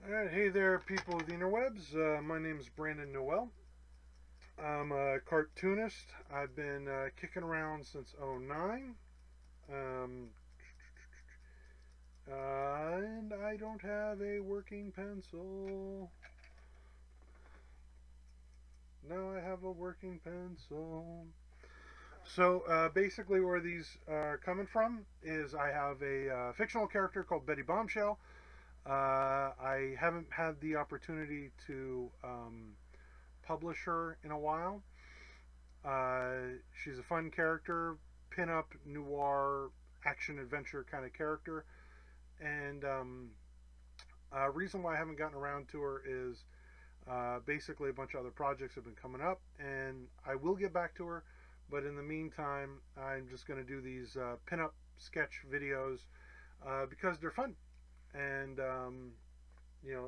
Alright, hey there, people of the interwebs. My name is Brandon Noel. I'm a cartoonist. I've been kicking around since '09. Um, and I don't have a working pencil. Now I have a working pencil. So basically, where these are coming from is I have a fictional character called Betty Bombshell. I haven't had the opportunity to publish her in a while. She's a fun character, pin-up noir action adventure kind of character, and reason why I haven't gotten around to her is basically a bunch of other projects have been coming up, and I will get back to her. But in the meantime, I'm just going to do these pin-up sketch videos because they're fun, and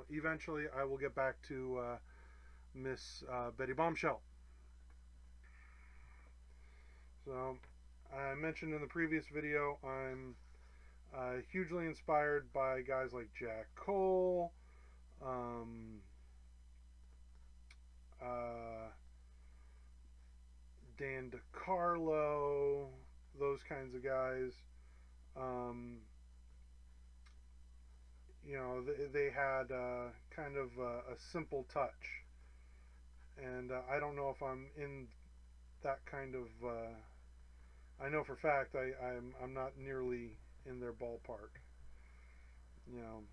eventually I will get back to Miss Betty Bombshell. So I mentioned in the previous video, I'm hugely inspired by guys like Jack Cole, um, uh, Dan DeCarlo, those kinds of guys. Um, they had kind of a simple touch, and I don't know if I'm in that kind of. I know for a fact I'm not nearly in their ballpark. You know,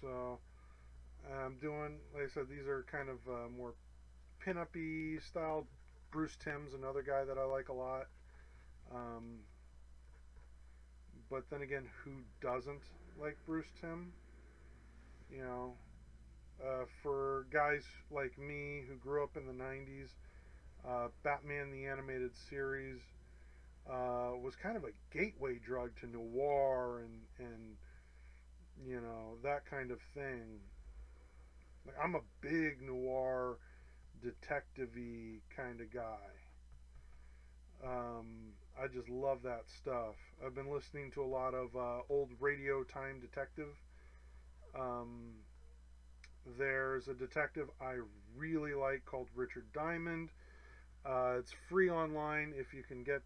so I'm doing, like I said, these are kind of more pin-up-y style. Bruce Timm's another guy that I like a lot. Um, but then again, who doesn't like Bruce Timm? You know, for guys like me who grew up in the '90s, Batman the Animated Series was kind of a gateway drug to noir and that kind of thing. Like, I'm a big noir detective-y kind of guy. I just love that stuff. I've been listening to a lot of old Radio Time Detective. Um, there's a detective I really like called Richard Diamond. It's free online if you can get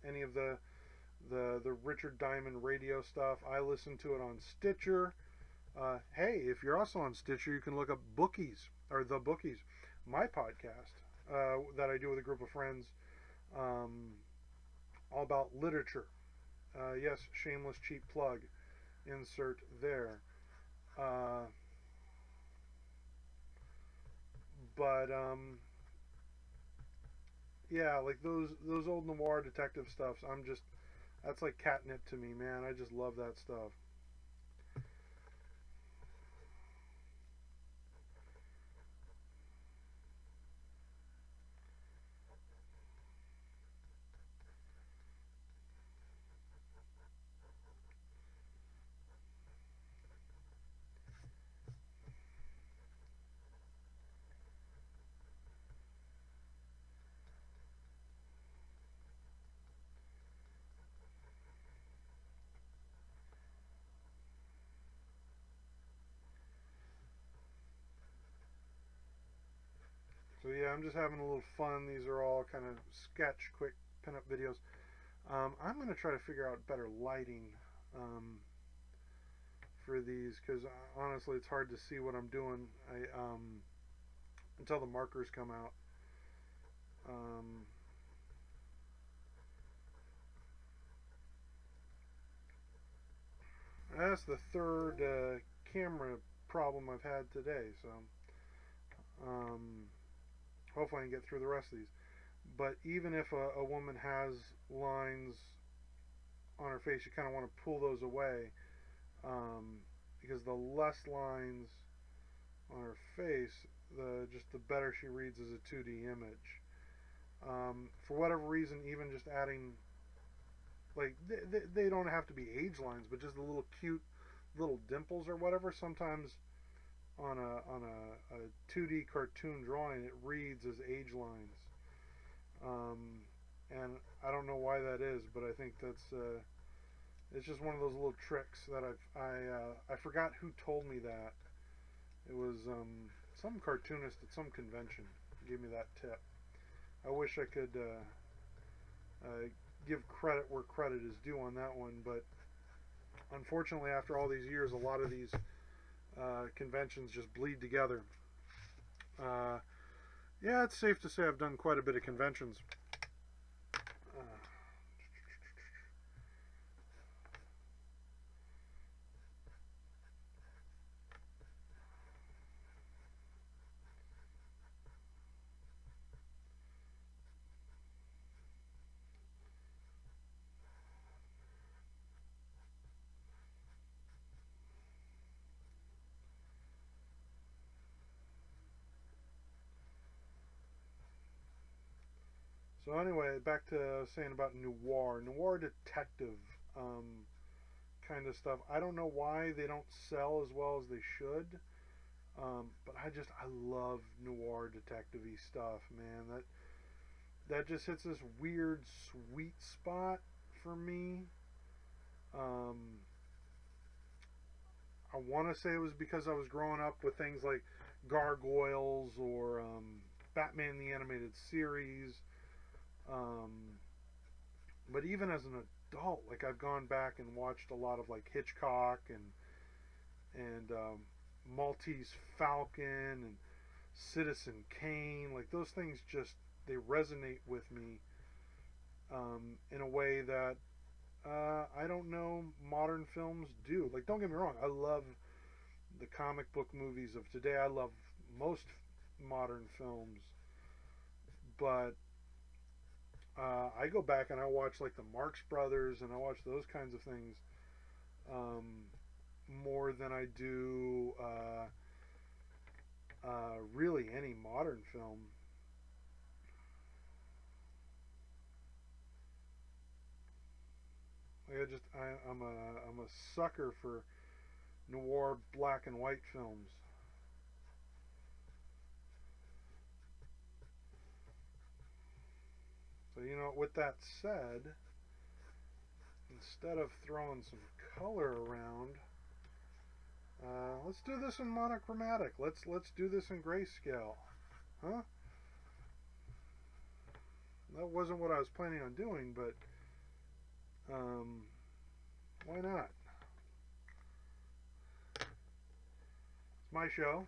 any of the Richard Diamond radio stuff. I listen to it on Stitcher. Hey, if you're also on Stitcher, you can look up Bookies or The Bookies, my podcast that I do with a group of friends, um, all about literature. Yes, shameless cheap plug. Insert there. Uh, but yeah, like those old noir detective stuffs. I'm just that's like catnip to me, man. I just love that stuff. So yeah, I'm just having a little fun. These are all kind of sketch, quick pinup videos. I'm gonna try to figure out better lighting um, for these because honestly, it's hard to see what I'm doing. I until the markers come out. Um, that's the third camera problem I've had today. So um, hopefully I can get through the rest of these. But even if a woman has lines on her face, you kind of want to pull those away because the less lines on her face, the better she reads as a 2D image. For whatever reason, even just adding like they don't have to be age lines, but just the little cute little dimples or whatever. Sometimes on a 2D cartoon drawing, it reads as age lines. Um, and I don't know why that is, but I think that's It's just one of those little tricks that I forgot who told me that. It was some cartoonist at some convention gave me that tip. I wish I could give credit where credit is due on that one, but unfortunately, after all these years, a lot of these conventions just bleed together. Uh, yeah, it's safe to say I've done quite a bit of conventions. Uh, so anyway, back to saying about noir detective um, kind of stuff. I don't know why they don't sell as well as they should. But I love noir detective-y stuff, man. That just hits this weird sweet spot for me. Um, I want to say it was because I was growing up with things like Gargoyles or Batman the Animated Series. Um, but even as an adult, like I've gone back and watched a lot of like Hitchcock and Maltese Falcon and Citizen Kane. Like those things just they resonate with me in a way that I don't know modern films do. Like don't get me wrong, I love the comic book movies of today. I love most modern films, but I go back and I watch like the Marx Brothers and I watch those kinds of things um, more than I do really any modern film. Like I'm a sucker for noir black and white films. So with that said, instead of throwing some color around, let's do this in monochromatic. Let's do this in grayscale, huh? That wasn't what I was planning on doing, but um, why not? It's my show,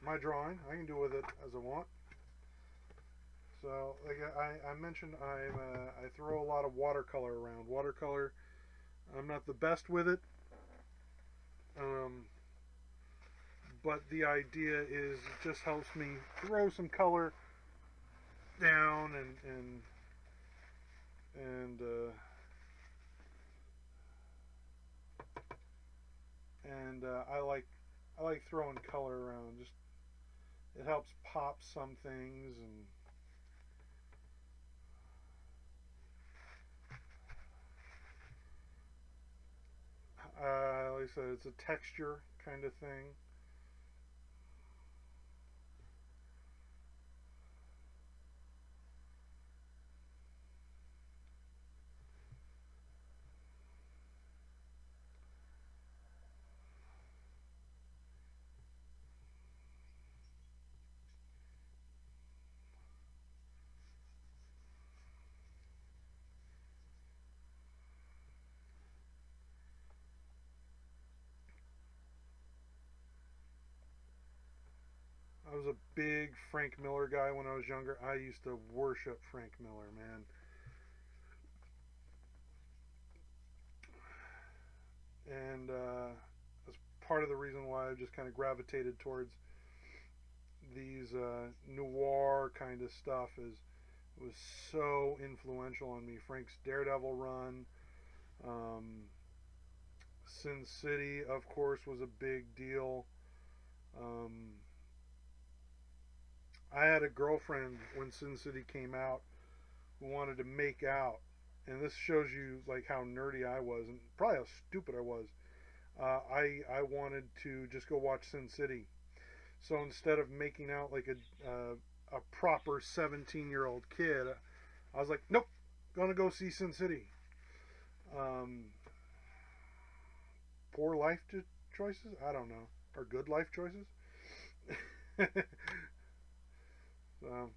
my drawing. I can do with it as I want. So, like I mentioned, I throw a lot of watercolor around. Watercolor, I'm not the best with it, um, but the idea is it just helps me throw some color down and I like throwing color around. Just it helps pop some things and like I said, it's a texture kind of thing. I was a big Frank Miller guy when I was younger. I used to worship Frank Miller, man. And that's part of the reason why I just kind of gravitated towards these noir kind of stuff. Is it was so influential on me. Frank's Daredevil run, um, Sin City, of course, was a big deal. Um, I had a girlfriend when Sin City came out who wanted to make out, and this shows you like how nerdy I was and probably how stupid I was. I wanted to just go watch Sin City, so instead of making out like a proper 17-year-old kid, I was like, nope, gonna go see Sin City. Um, poor life choices. I don't know, or good life choices. So,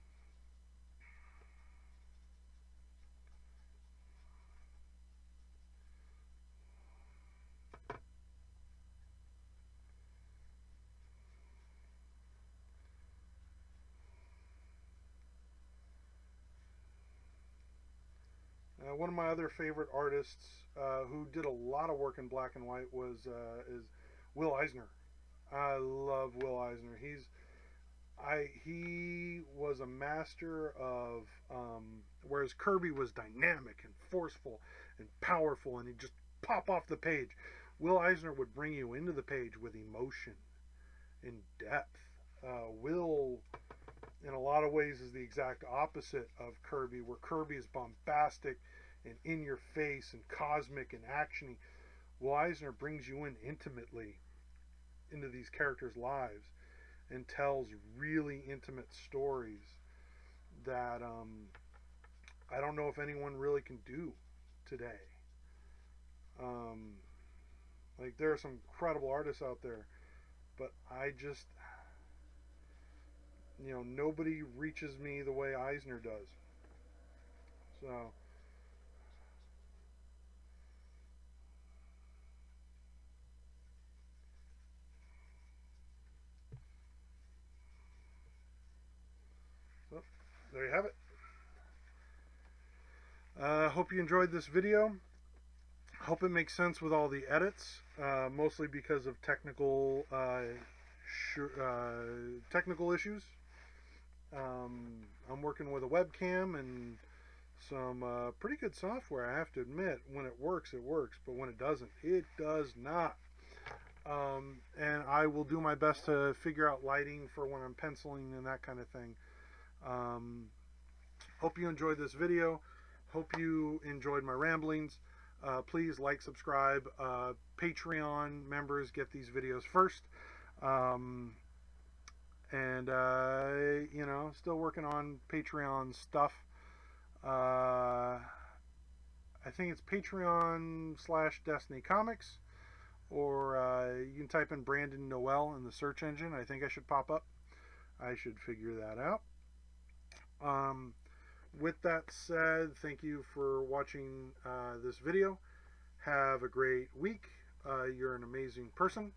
one of my other favorite artists who did a lot of work in black and white is Will Eisner. I love Will Eisner. He was a master of whereas Kirby was dynamic and forceful and powerful and he'd just pop off the page. Will Eisner would bring you into the page with emotion and depth. Will, in a lot of ways, is the exact opposite of Kirby, where Kirby is bombastic and in your face and cosmic and actiony. Will Eisner brings you in intimately into these characters' lives and tells really intimate stories that I don't know if anyone really can do today. Like there are some incredible artists out there, but I just, nobody reaches me the way Eisner does. So, there you have it. Hope you enjoyed this video. Hope it makes sense with all the edits, mostly because of technical issues. I'm working with a webcam and some pretty good software, I have to admit. When it works, it works, but when it doesn't, it does not. And I will do my best to figure out lighting for when I'm penciling and that kind of thing. Hope you enjoyed this video. Hope you enjoyed my ramblings. Please like, subscribe. Patreon members get these videos first. And still working on Patreon stuff. I think it's Patreon/Destiny Comics, or you can type in Brandon Noel in the search engine. I think I should pop up. I should figure that out. With that said, thank you for watching this video. Have a great week. You're an amazing person.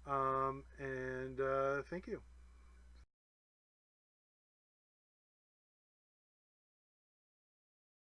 And thank you.